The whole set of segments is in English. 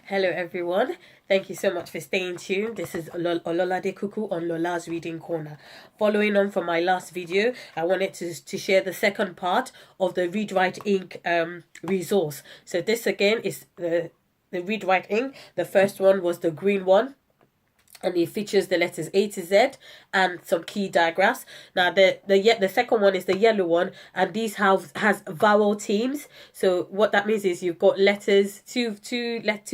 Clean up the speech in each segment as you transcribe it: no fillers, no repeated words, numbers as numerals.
Hello everyone, thank you so much for staying tuned. This is Ololade Kuku on Lola's Reading Corner. Following on from my last video, I wanted to share the second part of the Read Write Ink resource. So this again is the Read Write Ink. The first one was the green one, and it features the letters A to Z and some key diagrams. Now the second one is the yellow one, and these has vowel teams. So what that means is you've got letters, two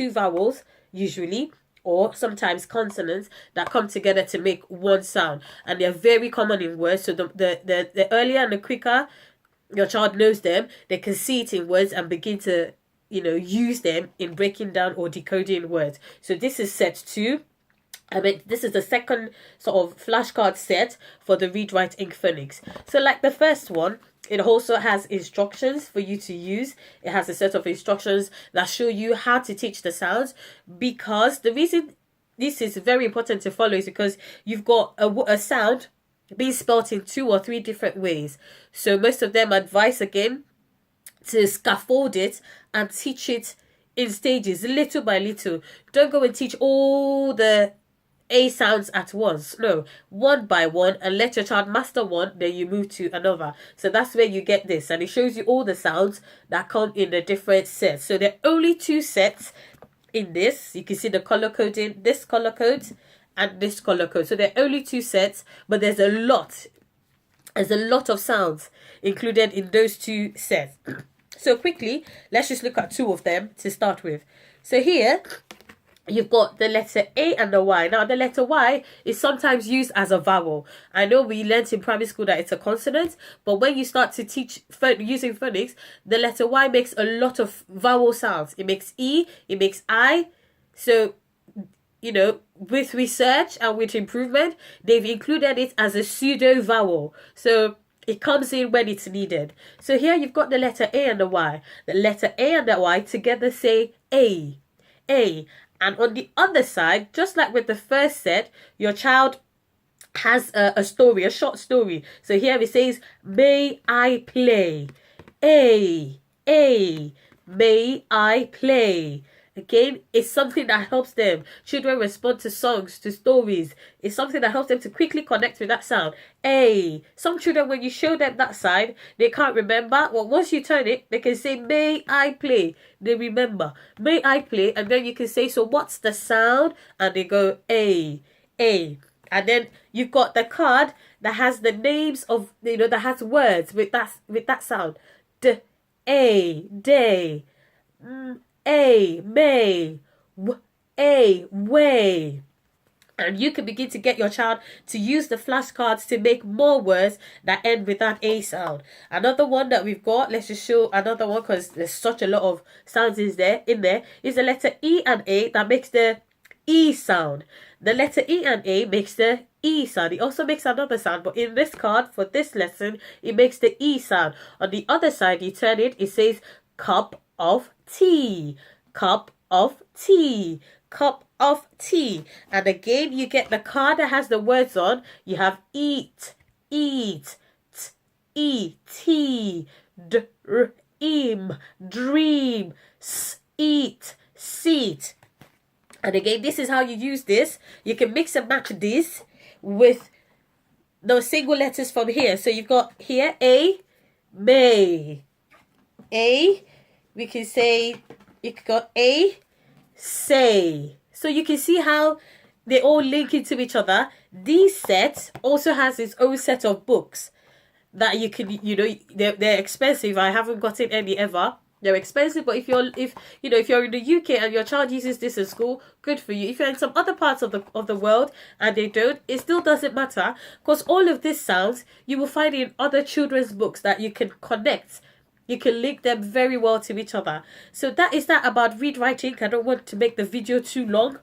vowels usually, or sometimes consonants that come together to make one sound, and they're very common in words. So the earlier and the quicker your child knows them, they can see it in words and begin to use them in breaking down or decoding words. So this is set 2. This is the second sort of flashcard set for the Read Write Ink Phonics. So like the first one, it also has instructions for you to use. It has a set of instructions that show you how to teach the sounds, because the reason this is very important to follow is because you've got a sound being spelt in 2 or 3 different ways. So most of them advise again to scaffold it and teach it in stages, little by little. Don't go and teach all the A sounds at once. No, one by one, and let your child master one, then you move to another. So that's where you get this, and it shows you all the sounds that come in the different sets. So there are only 2 sets in this. You can see the color coding, this color code and this color code. So there are only 2 sets, but there's a lot of sounds included in those 2 sets. So quickly, let's just look at 2 of them to start with. So here you've got the letter A and the Y. Now, the letter Y is sometimes used as a vowel. I know we learnt in primary school that it's a consonant, but when you start to teach using phonics, the letter Y makes a lot of vowel sounds. It makes E, it makes I. So, with research and with improvement, they've included it as a pseudo vowel. So it comes in when it's needed. So here you've got the letter A and the Y. The letter A and the Y together say A. A. And on the other side, just like with the first set, your child has a story, a short story. So here it says, may I play? A, may I play? Again, it's something that helps them. Children respond to songs, to stories. It's something that helps them to quickly connect with that sound. A. Some children, when you show them that side, they can't remember. Well, once you turn it, they can say, may I play? They remember. May I play? And then you can say, so what's the sound? And they go, A. And then you've got the card that has the names of, that has words with that sound. D, A, day. A, may, a, way. And you can begin to get your child to use the flashcards to make more words that end with that A sound. Another one that we've got, let's just show another one because there's such a lot of sounds in there, is the letter E and A that makes the E sound. The letter E and A makes the E sound. It also makes another sound, but in this card, for this lesson, it makes the E sound. On the other side, you turn it, it says cup of tea, cup of tea, cup of tea. And again, you get the card that has the words on. You have eat, tea, dream, eat, seat. And again, this is how you use this. You can mix and match this with those single letters from here. So you've got here A, may. A, we can say, you could go A, say. So you can see how they all link into each other. These sets also has its own set of books that you can, they're expensive. I haven't gotten any ever. They're expensive, but if you're in the UK and your child uses this in school, good for you. If you're in some other parts of the world and they don't, it still doesn't matter, because all of these sounds you will find in other children's books that you can connect. You can link them very well to each other. So that is that about Read Write Ink. I don't want to make the video too long.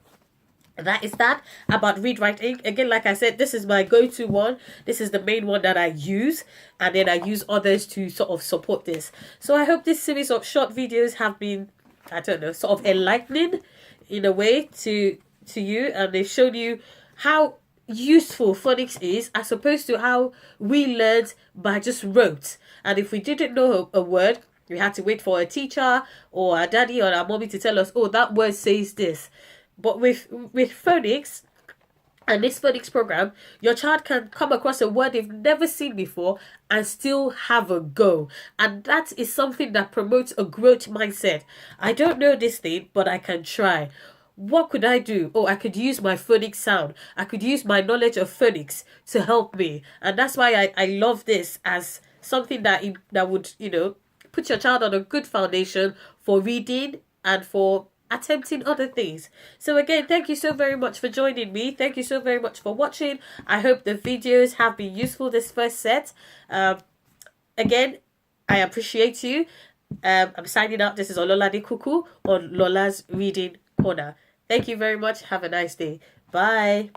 That is that about Read Write Ink. Again, like I said, this is my go-to one. This is the main one that I use, and then I use others to sort of support this. So I hope this series of short videos have been, sort of enlightening in a way to you, and they've shown you how useful phonics is, as opposed to how we learned by just rote. And if we didn't know a word, We had to wait for a teacher or our daddy or our mommy to tell us, oh, that word says this. But with phonics and this phonics program, your child can come across a word they've never seen before and still have a go. And that is something that promotes a growth mindset. I don't know this thing, but I can try. What could I do? Oh, I could use my phonics sound. I could use my knowledge of phonics to help me. And that's why I love this as something that would, put your child on a good foundation for reading and for attempting other things. So again, thank you so very much for joining me. Thank you so very much for watching. I hope the videos have been useful this first set. Again, I appreciate you. I'm signing out. This is Ololade Kuku on Lola's Reading Corner. Thank you very much. Have a nice day. Bye.